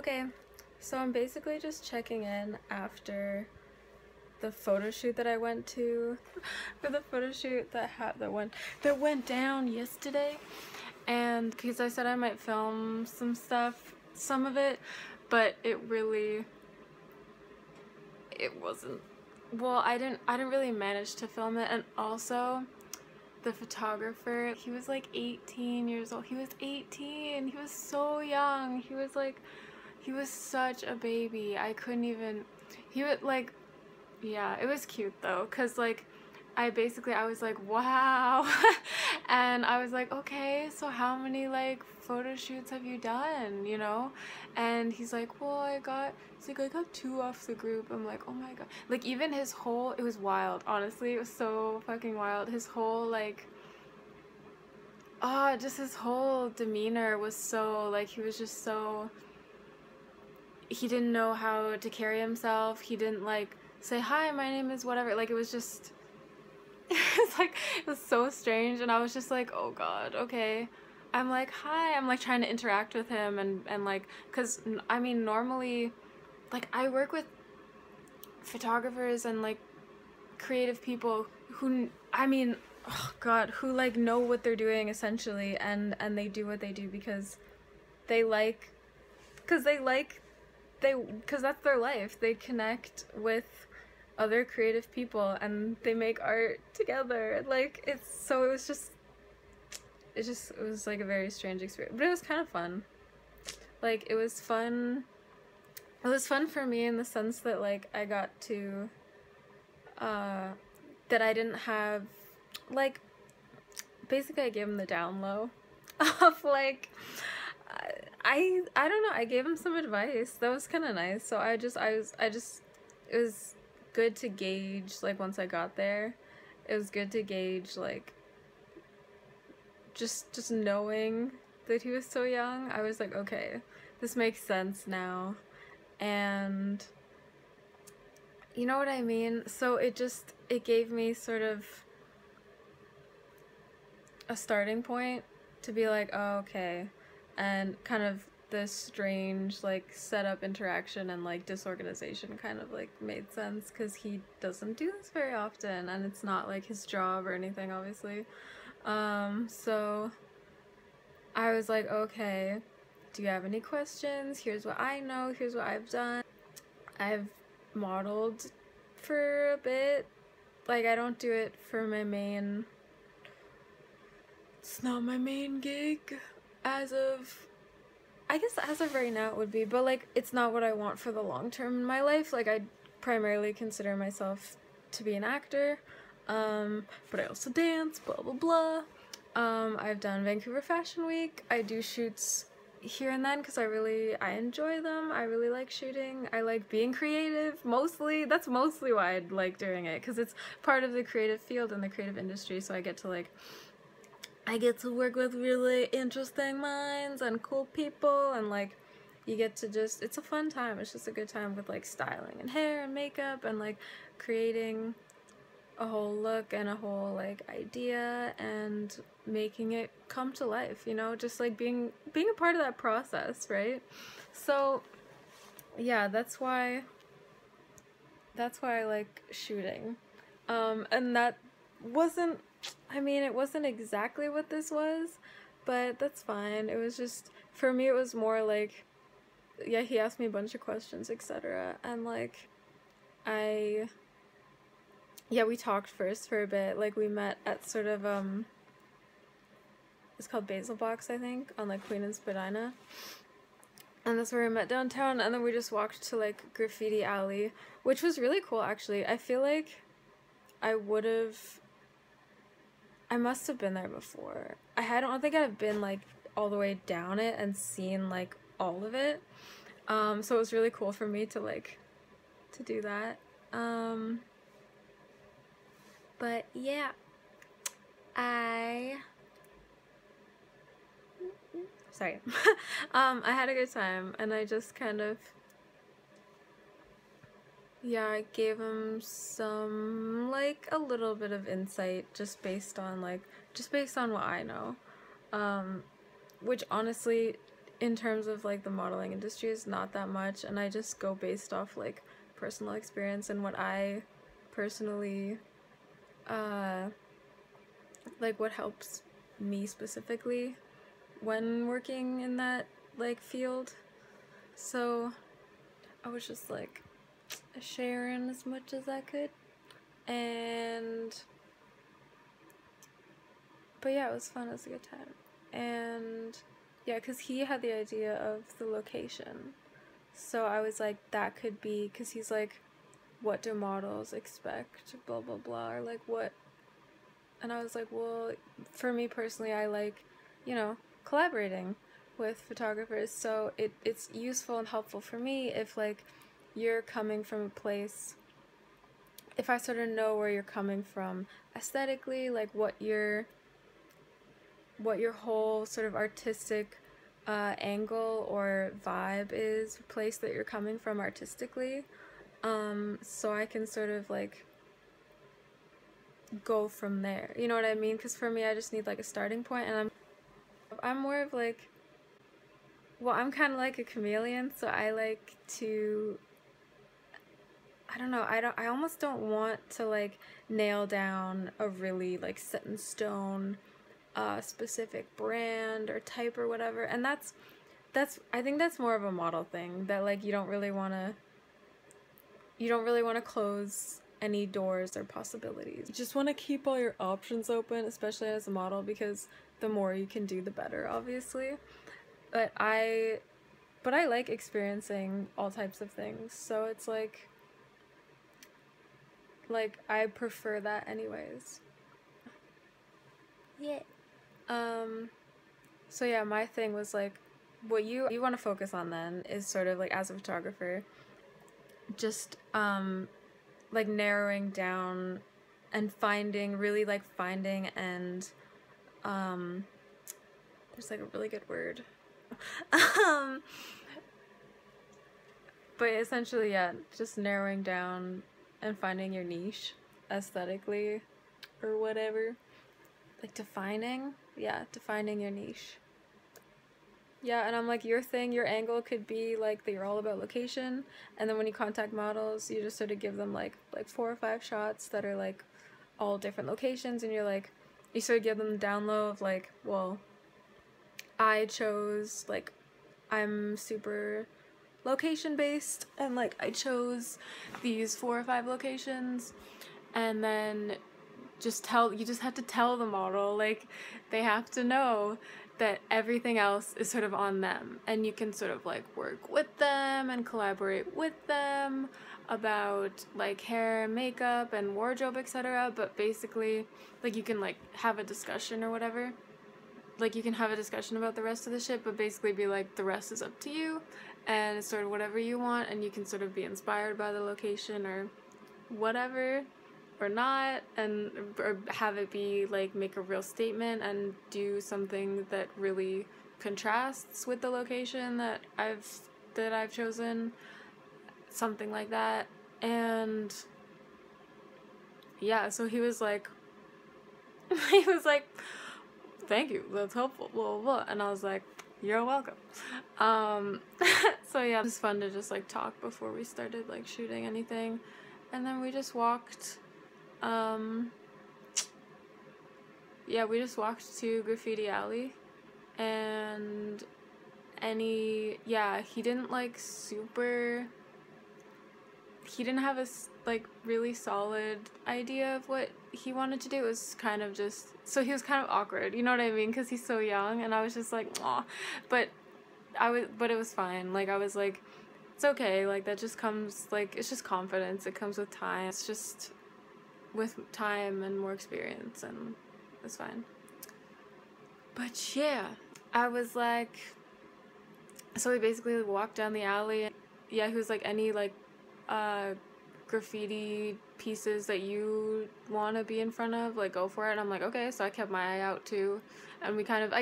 Okay, so I'm basically just checking in after the photo shoot that I went to for the photo shoot that went down yesterday, and because I said I might film some of it, but it wasn't, well, I didn't really manage to film it. And also the photographer, he was like 18 years old. He was 18. He was so young. He was such a baby. I couldn't even, he would like, yeah, it was cute though, because like I was like, wow. And I was like, okay, so how many like photo shoots have you done, you know? And he's like, well, I got 2 off the group. I'm like, oh my god. Like, even his whole, it was wild, honestly. It was so fucking wild. His whole like, just his whole demeanor was so like, he was just so, he didn't know how to carry himself. He didn't like say, hi, my name is whatever. Like, it was just, it was so strange. And I was just like, oh god, okay. I'm like, hi. I'm like trying to interact with him and like, because I mean, normally, like, I work with photographers and like creative people who, I mean, oh god, who like know what they're doing essentially, and they do what they do because because that's their life. They connect with other creative people and they make art together. Like, it was like a very strange experience, but it was kind of fun. Like, it was fun for me in the sense that like I got to that I didn't have, like, basically I gave him the down low of like, I don't know, I gave him some advice that was kind of nice. So it was good to gauge, like, once I got there, it was good to gauge, like, just knowing that he was so young. I was like, okay, this makes sense now. And you know what I mean? So it gave me sort of a starting point to be like, oh, okay. And kind of this strange like setup interaction and like disorganization kind of like made sense, because he doesn't do this very often and it's not like his job or anything, obviously. So I was like, okay, do you have any questions? Here's what I know, here's what I've done. I've modeled for a bit. Like, I don't do it for my main, it's not my main gig I guess as of right now it would be, but like, it's not what I want for the long term in my life. Like, I primarily consider myself to be an actor, but I also dance, blah blah blah. I've done Vancouver Fashion Week. I do shoots here and then because I enjoy them. I really like shooting. I like being creative, mostly. That's mostly why I like doing it, because it's part of the creative field and the creative industry, so I get to work with really interesting minds and cool people, and like, you get to just, it's a fun time. It's just a good time with like styling and hair and makeup and like creating a whole look and a whole like idea and making it come to life, you know, just like being a part of that process, right? So yeah, that's why I like shooting. And that wasn't, I mean, it wasn't exactly what this was, but that's fine. It was just, for me, it was more like, yeah, he asked me a bunch of questions, etc. And like, yeah, we talked first for a bit. Like, we met at sort of, it's called Basil Box, I think, on like Queen and Spadina. And that's where we met downtown, and then we just walked to like Graffiti Alley, which was really cool, actually. I feel like I must have been there before. I don't think I've been like all the way down it and seen like all of it. So it was really cool for me to like to do that. But yeah, I had a good time, and I just kind of, yeah, I gave him some, like, a little bit of insight just based on what I know. Which honestly in terms of like the modeling industry is not that much, and I just go based off like personal experience and what I personally like what helps me specifically when working in that like field. So I was just like sharing as much as I could, but yeah, it was fun. It was a good time. And yeah, because he had the idea of the location, so I was like, that could be, because he's like, what do models expect, blah blah blah, or like what. And I was like, well, for me personally, I like, you know, collaborating with photographers, so it's useful and helpful for me if like you're coming from a place, if I sort of know where you're coming from aesthetically, like what your whole sort of artistic angle or vibe is, place that you're coming from artistically, so I can sort of like go from there, you know what I mean? Because for me, I just need like a starting point, and I'm more of like, well, I'm kind of like a chameleon, so I like to, I don't know, I almost don't want to like nail down a really like set in stone specific brand or type or whatever. And that's I think that's more of a model thing, that like you don't really want to close any doors or possibilities. You just want to keep all your options open, especially as a model, because the more you can do, the better, obviously. But I like experiencing all types of things, so it's like I prefer that anyways. Yeah. So yeah, my thing was like, what you want to focus on then is sort of like, as a photographer, just like narrowing down and finding and there's like a really good word. But essentially, yeah, just narrowing down and finding your niche aesthetically or whatever. Like defining your niche. Yeah, and I'm like, your angle could be like that you're all about location, and then when you contact models, you just sort of give them like 4 or 5 shots that are like all different locations, and you're like, you sort of give them the down low of like, well, I chose, like, I'm super location based, and like I chose these 4 or 5 locations, and then you just have to tell the model, like, they have to know that everything else is sort of on them, and you can sort of like work with them and collaborate with them about like hair, makeup, and wardrobe, etc. But basically, like, you can like have a discussion or whatever. Like, you can have a discussion about the rest of the shit, but basically be like, the rest is up to you, and it's sort of whatever you want, and you can sort of be inspired by the location or whatever, or not, or have it be like, make a real statement and do something that really contrasts with the location that I've chosen, something like that. And yeah, so he was like thank you, that's helpful, blah blah blah, and I was like, you're welcome. So yeah, it was fun to just like talk before we started like shooting anything, and then we just walked to Graffiti Alley, and he didn't have a like really solid idea of what he wanted to do. It was kind of just, so he was kind of awkward, you know what I mean, because he's so young, and I was just like, aw, but it was fine. Like, I was like, it's okay, like, that just comes, like, it's just confidence, it comes with time, it's just with time and more experience, and it's fine. But yeah, I was like, so we basically walked down the alley, and yeah, he was like, any like graffiti pieces that you want to be in front of, like, go for it. And I'm like, okay, so I kept my eye out too, and we kind of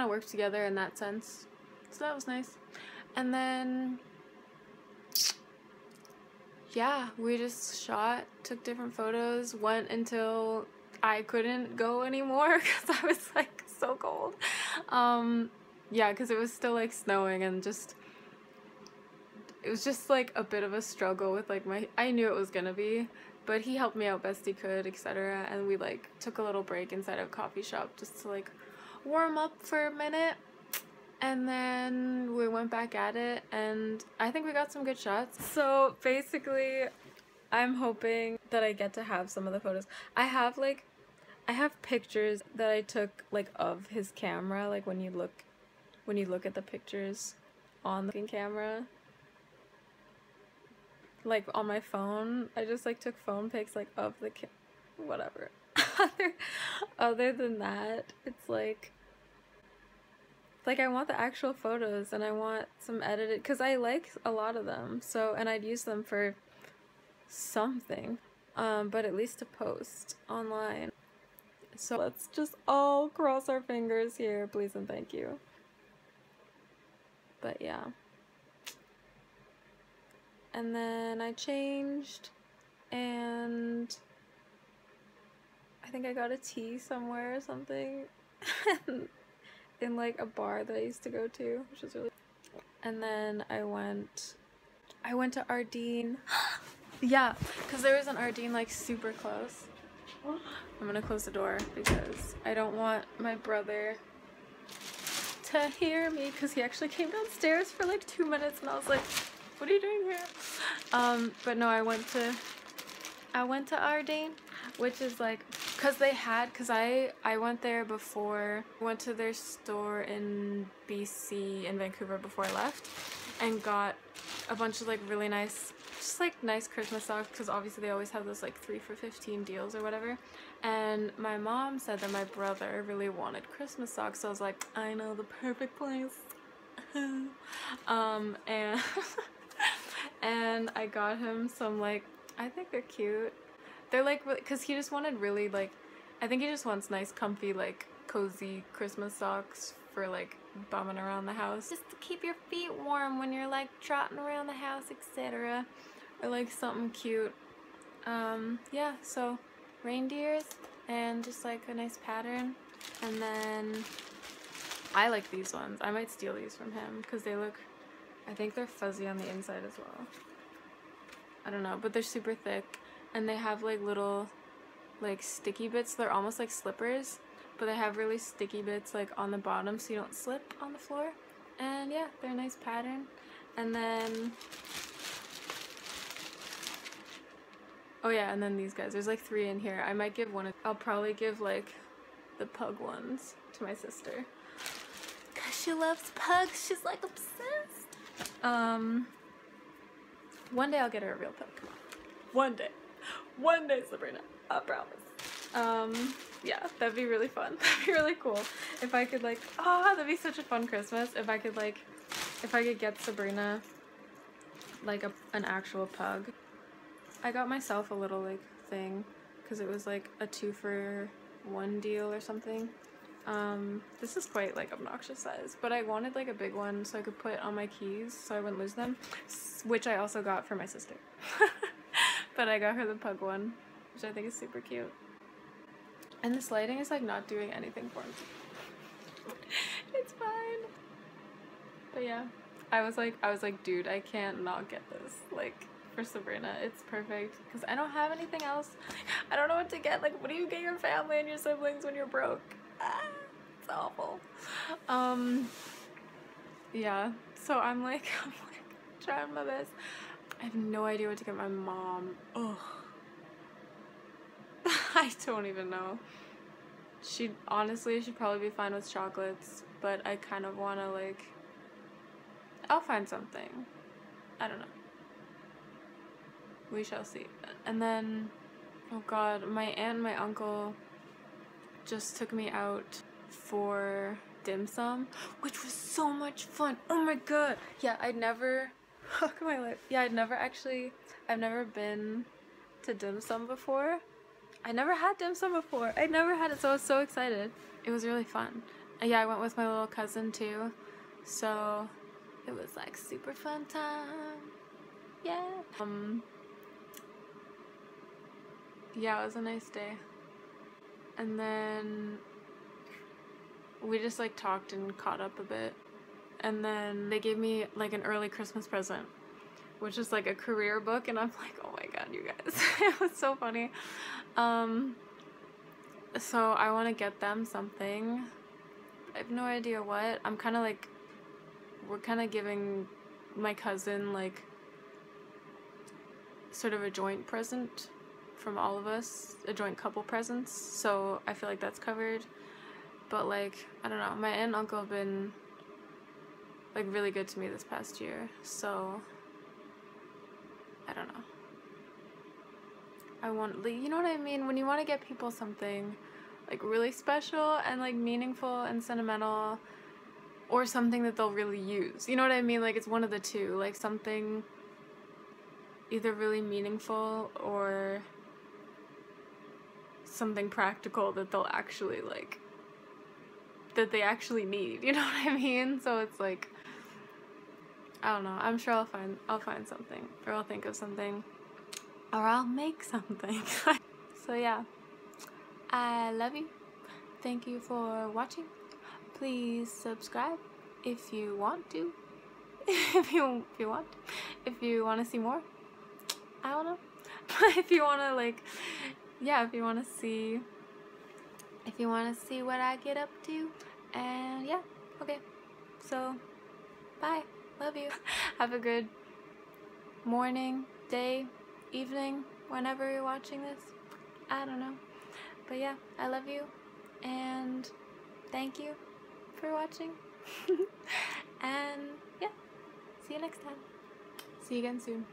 worked together in that sense, so that was nice. And then yeah, we just took different photos, went until I couldn't go anymore because I was like so cold. yeah, because it was still like snowing and just, it was just like a bit of a struggle with like I knew it was gonna be, but he helped me out best he could, etc. And we like took a little break inside a coffee shop just to like warm up for a minute. And then we went back at it, and I think we got some good shots. So basically, I'm hoping that I get to have some of the photos. I have pictures that I took like of his camera, like when you look at the pictures on the camera. Like on my phone, I just like took phone pics like of the whatever. Other than that, it's like I want the actual photos and I want some edited, because I like a lot of them, so, and I'd use them for something, but at least to post online. So let's just all cross our fingers here, please and thank you. But yeah. And then I changed, and I think I got a tea somewhere or something. In like a bar that I used to go to, which was really, and then I went to Ardeen. Yeah, because there was an Ardeen like super close. I'm gonna close the door because I don't want my brother to hear me, because he actually came downstairs for like 2 minutes and I was like, what are you doing here? But no, I went to Ardeen, which is like, because I went there before, went to their store in BC, in Vancouver, before I left, and got a bunch of like really nice, just like nice Christmas socks, because obviously they always have those like 3 for $15 deals or whatever. And my mom said that my brother really wanted Christmas socks, so I was like, I know the perfect place. And and I got him some, like, I think they're cute. They're like, because he just wanted really, like, I think he just wants nice, comfy, like, cozy Christmas socks for, like, bumming around the house. Just to keep your feet warm when you're, like, trotting around the house, etc. Or, like, something cute. Yeah, so reindeers and just, like, a nice pattern. And then I like these ones. I might steal these from him because they look, I think they're fuzzy on the inside as well. I don't know, but they're super thick. And they have like little like sticky bits. They're almost like slippers, but they have really sticky bits like on the bottom so you don't slip on the floor. And yeah, they're a nice pattern. And then, oh yeah, and then these guys. There's like 3 in here. I might give one. I'll probably give like the pug ones to my sister, cause she loves pugs. She's like obsessed. One day I'll get her a real pug. Come on. One day, Sabrina. I promise. Yeah, that'd be really fun. That'd be really cool. If I could like, that'd be such a fun Christmas. If I could get Sabrina like an actual pug. I got myself a little like thing because it was like a 2 for 1 deal or something. This is quite like obnoxious size, but I wanted like a big one so I could put on my keys so I wouldn't lose them, which I also got for my sister. But I got her the pug one, which I think is super cute. And this lighting is like not doing anything for me. It's fine. But yeah, I was like, dude, I can't not get this, like, for Sabrina. It's perfect because I don't have anything else. I don't know what to get. Like, what do you get your family and your siblings when you're broke? It's awful. Yeah, so I'm like trying my best. I have no idea what to get my mom. Ugh. I don't even know. She'd probably be fine with chocolates, but I kind of want to like, I'll find something. I don't know. We shall see. And then, oh god, my aunt and my uncle just took me out for dim sum, which was so much fun. Oh my god. Yeah, I'd never, look at my lip. Yeah, I've never been to dim sum before. I never had dim sum before. I'd never had it, so I was so excited. It was really fun. And yeah, I went with my little cousin too, so it was like super fun time. Yeah. Yeah, it was a nice day. And then we just like talked and caught up a bit. And then they gave me like an early Christmas present, which is like a career book, and I'm like, oh my god, you guys. It was so funny. So I want to get them something. I have no idea what. I'm kind of like, we're kind of giving my cousin like sort of a joint present from all of us, a joint couple presents, so I feel like that's covered. But like, I don't know, my aunt and uncle have been like really good to me this past year, so I don't know. I want, like, you know what I mean, when you want to get people something like really special and like meaningful and sentimental, or something that they'll really use, you know what I mean, like it's one of the two, like something either really meaningful or something practical that they'll actually like, that they actually need, you know what I mean? So it's like, I don't know, I'm sure I'll find something, or I'll think of something, or I'll make something. So yeah, I love you. Thank you for watching. Please subscribe if you want to. if you want. If you want to see more. I don't know. But if you want to like, yeah, if you want to see what I get up to, and yeah, okay. So, bye. Love you. Have a good morning, day, evening, whenever you're watching this. I don't know. But yeah, I love you, and thank you for watching. And yeah, see you next time. See you again soon.